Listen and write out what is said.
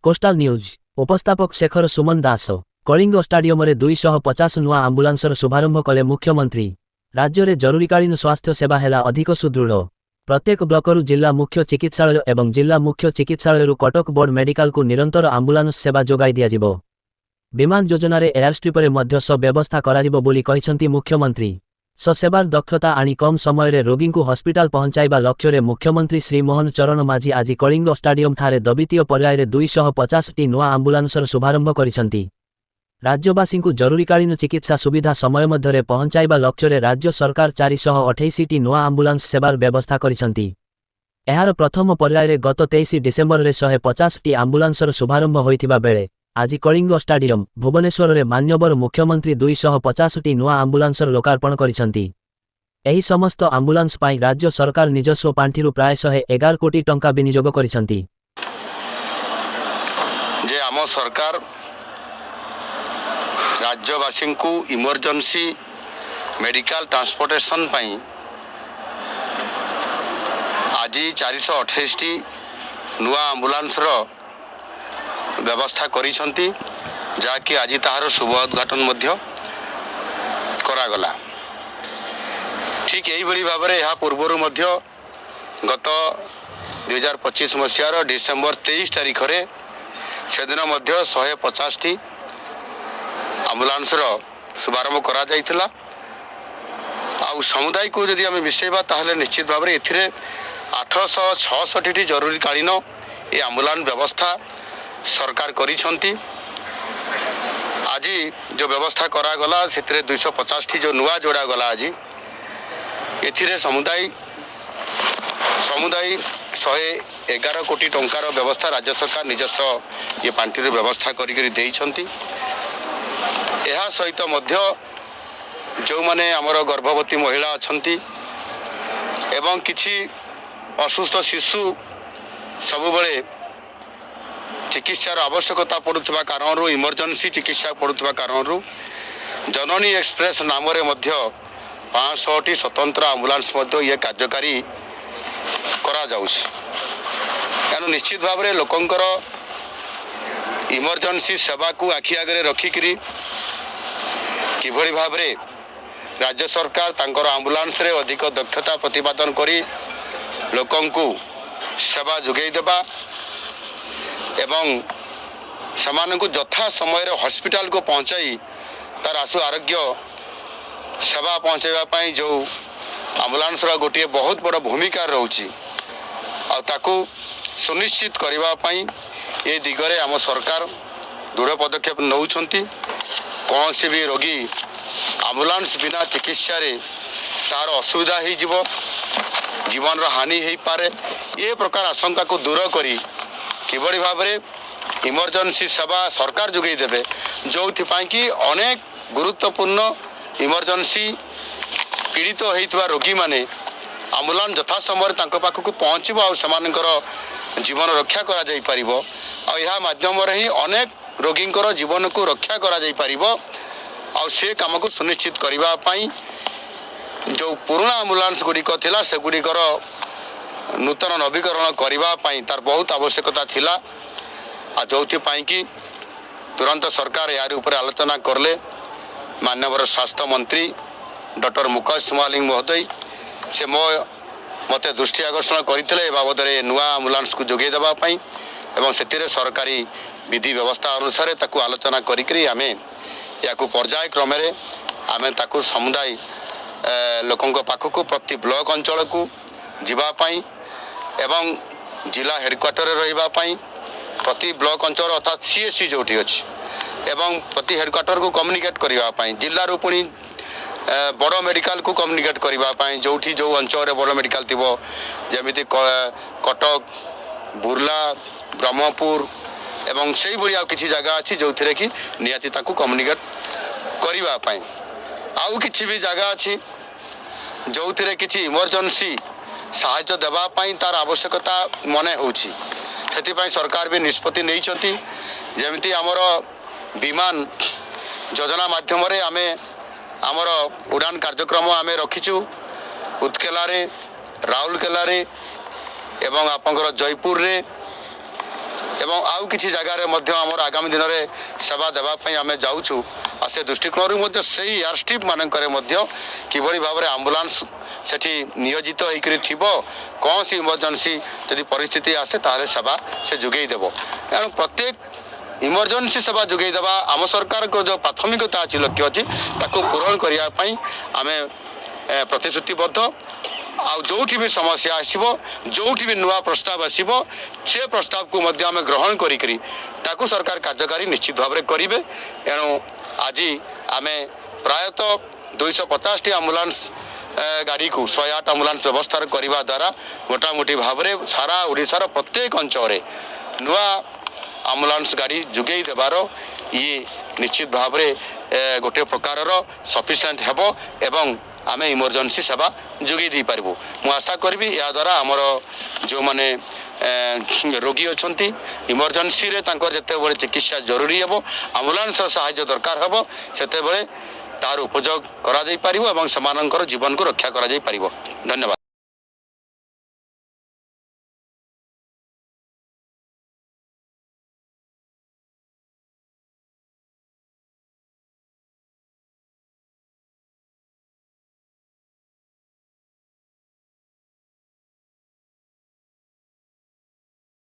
Coastal news उपस्थापक Shekhar Suman दास Kalinga stadium 250 नुआ आंबुलांसर शुभारंभ कले मुख्यमंत्री। राज्य में जरूरीकालीन स्वास्थ्य सेवा है अधिक सुदृढ़। प्रत्येक ब्लकरू जिला मुख्य चिकित्सालय एवं जिला मुख्य चिकित्सालय कटक बोर्ड मेडिकल को निरंतर आंबुलांस सेवा जोगाई दिया। विमान योजन एयरस्ट्रिप व्यवस्था करा मुख्यमंत्री। सेवार दक्षता आनी कम समय रोगी को हॉस्पिटल पहुंचाइबा लक्ष्य मुख्यमंत्री श्री मोहन चरण माझी आज कलिंग स्टाडियम ठारे द्वितीय पर्याय 250 टी नुआ आंबुलांसर शुभारंभ करिसेंती। राज्यवासी को जरूरीकालीन चिकित्सा सुविधा समय मध्य पहुंचाइबा लक्ष्य राज्य सरकार 428 टी नुआ आंबुलांस सेवार व्यवस्था करिसेंती। एहार प्रथम पर्याय गत 23 डिसेम्बर में 150 टी आंबुलांसर शुभारंभ होइथिबा बेले आज कलिंग स्टाडियम भुवनेश्वर में मान्यवर मुख्यमंत्री 250 टी नुआ आंबुलांसर लोकार्पण करिसेंती। एही समस्त आंबुलांस पाई राज्य सरकार निजस्व पांठिरु प्राय 111 कोटी टंका विनियोग करिसेंती। जे आम सरकार राज्यवासी को इमरजेंसी मेडिकल ट्रांसपोर्टेशन पाई आज 428 टी नुआ आंबुलांस व्यवस्था करिसेंती, जाकि आज ताहार शुभ उद्घाटन करागला। ठीक यही भाव में यह पूर्वर गत 2025 मसीहार डिसेम्बर 23 तारीख में से दिन 150 टी आंबुलांस शुभारंभ करा जाइथिला। आ समुदाय को यदि आम मिसेबा ताहले निश्चित भाव में 866 टी जरूरीकालीन ये आंबुलांस व्यवस्था सरकार करिसेंती। आज जो व्यवस्था करागला से 250 टी जो नुआ जोड़ा गला आज एथिरे समुदाय 111 कोटी टंकार व्यवस्था राज्य सरकार निजस्व ये पांठिर व्यवस्था करी देइछंती। एहा सहित मध्य जो माने हमर गर्भवती महिला अछंती एवं किछि असुस्थ शिशु सब बळे चिकित्सार आवश्यकता पड़ुवा कारण इमरजेंसी चिकित्सा पड़ुवा कारण जननी एक्सप्रेस नाम 500 टी स्वतंत्र आंबुलांस ये कार्यकारी करा जाउछ। कारण निश्चित भाव में लोकंकर इमरजेंसी सेवा को आखि आगे रखिकी किभली भाव में राज्य सरकार तांकर आंबुलांस रे अधिक दक्षता प्रतिपादन करी लोकं को सेवा जोगाई देबा एवं समान को यथा समय हॉस्पिटल को पहुंचाई तार आशु आरोग्य सेवा पहुंचाइबा जो आंबुलांस गोटे बहुत बड़ भूमिका रोची ताकू सुनिश्चित करने ये दिगरे आम सरकार दृढ़ पदक्षेप नौछंती। कौन सी भी रोगी आंबुलांस बिना चिकित्सा रे तार असुविधा हो जीवन हानि हो पारे ये प्रकार आशंका को दूर करी किभली भाव में इमरजेंसी सेवा सरकार जोगाई देवे जो कि अनेक गुरुत्वपूर्ण इमरजेंसी पीड़ित होइतबा रोगी माने आंबुलांस यथा समय पाखक पहुँचब और जीवन रक्षा करा जाई परिबो और यह माध्यम ही अनेक रोगी जीवन को रक्षा करा जाई परिबो और से काम को सुनिश्चित करबा पई जो पुराना आंबुलांस गुड़िक थिला से गुड़िकर नूतन नवीकरण करने तार बहुत आवश्यकता थिला। जो कि तुरंत सरकार यार ऊपर आलोचना करले माननीय स्वास्थ्य मंत्री डॉक्टर मुकेश मालिंग महोदय से मते दृष्टि आकर्षण करते बाबद नुआ आंबुलांस को जोगे देवाई एवं से सरकारी विधि व्यवस्था अनुसार ताकू आलोचना करी आमे याकू पर्याय क्रम आमे ताकू समुदाय लोकों पाखक प्रति ब्लॉक अंचल को जीवाई एवं जिला हेडक्वार्टर रही प्रति ब्लॉक अंचल अर्थात सीएससी जो अच्छी एवं प्रति हेडक्वार्टर को कम्युनिकेट करने जिला पुणी बड़ मेडिकल को कम्युनिकेट करने जो जो अंचल बड़ मेडिकल थी जमी कटक बुर्ला ब्रह्मपुर एवं से भाई किसी जगह अच्छी जो थे कि निहाती कम्युनिकेट करने आउ कि भी जगह अच्छी जो थे कि इमरजेंसी साहाय्य देवाई तार आवश्यकता मन होची से सरकार भी निष्पत्ति नहीं जमी आमर विमान योजना माध्यम आमे आमर उड़ान कार्यक्रम आम रखीचु उत्केला राउरकेला एवं आपंकर जयपुर रे ଏବଂ ଆଉ କିଛି ଜାଗାରେ ମଧ୍ୟ ଆମର ଆଗାମୀ ଦିନରେ ସେବା ଦେବା ପାଇଁ ଆମେ ଯାଉଛୁ ଆଉ ସେ ଦୃଷ୍ଟିକୋଣରୁ ମଧ୍ୟ ସେଇ ଏୟାର ଷ୍ଟ୍ରିପ୍ ମାନଙ୍କରେ ମଧ୍ୟ କିଭଳି ଭାବରେ ଆମ୍ବୁଲାନ୍ସ ସେଠି ନିୟୋଜିତ ହେଇକରି ଥିବ କୌଣସି ଇମର୍ଜେନ୍ସି ଯଦି ପରିସ୍ଥିତି ଆସେ ତାହେଲେ ସେବା ସେ ଯୋଗାଇ ଦେବ ତେଣୁ ପ୍ରତ୍ୟେକ ଇମର୍ଜେନ୍ସି ସେବା ଯୋଗାଇ ଦେବା ଆମ ସରକାରଙ୍କ ଯେଉଁ ପ୍ରାଥମିକତା ଅଛି ଲକ୍ଷ୍ୟ ଅଛି ତାକୁ ପୂରଣ କରିବା ପାଇଁ ଆମେ ପ୍ରତିଶ୍ରୁତିବଦ୍ଧ ଆଉ ଯୋଉଠି ବି ସମସ୍ୟା ଆସିବ ଯୋଉଠି ବି ନୂଆ ପ୍ରସ୍ତାବ ଆସିବ ସେ ପ୍ରସ୍ତାବକୁ ମଧ୍ୟ ଆମେ ଗ୍ରହଣ କରିକରି ତାକୁ ସରକାର କାର୍ଯ୍ୟକାରୀ ନିଶ୍ଚିତ ଭାବରେ କରିବେ ଏଣୁ ଆଜି ଆମେ ପ୍ରାୟତଃ 250ଟି ଆମ୍ବୁଲାନ୍ସ ଗାଡ଼ିକୁ 108 ଆମ୍ବୁଲାନ୍ସ ବ୍ୟବସ୍ଥା କରିବା ଦ୍ୱାରା ମୋଟାମୋଟି ଭାବରେ ସାରା ଓଡ଼ିଶାର ପ୍ରତ୍ୟେକ ଅଞ୍ଚଳରେ ନୂଆ ଆମ୍ବୁଲାନ୍ସ ଗାଡ଼ି ଯୋଗାଇ ଦେବାର ଇଏ ନିଶ୍ଚିତ ଭାବରେ ଗୋଟିଏ ପ୍ରକାରର ସଫିସିଏଣ୍ଟ ହେବ ଏବଂ ଆମେ ଇମର୍ଜେନ୍ସି ସେବା ଯୋଗାଇ ଦେଇପାରିବୁ ମୁଁ ଆଶା କରିବି ଏହାଦ୍ୱାରା ଆମର ଯେଉଁମାନେ ରୋଗୀ ଅଛନ୍ତି ଇମର୍ଜେନ୍ସିରେ ତାଙ୍କର ଯେତେବେଳେ ଚିକିତ୍ସା ଜରୁରୀ ହେବ ଆମ୍ବୁଲାନ୍ସର ସାହାଯ୍ୟ ଦରକାର ହେବ ସେତେବେଳେ ତାର ଉପଯୋଗ କରାଯାଇପାରିବ ଏବଂ ସେମାନଙ୍କର ଜୀବନକୁ ରକ୍ଷା କରାଯାଇପାରିବ ଧନ୍ୟବାଦ।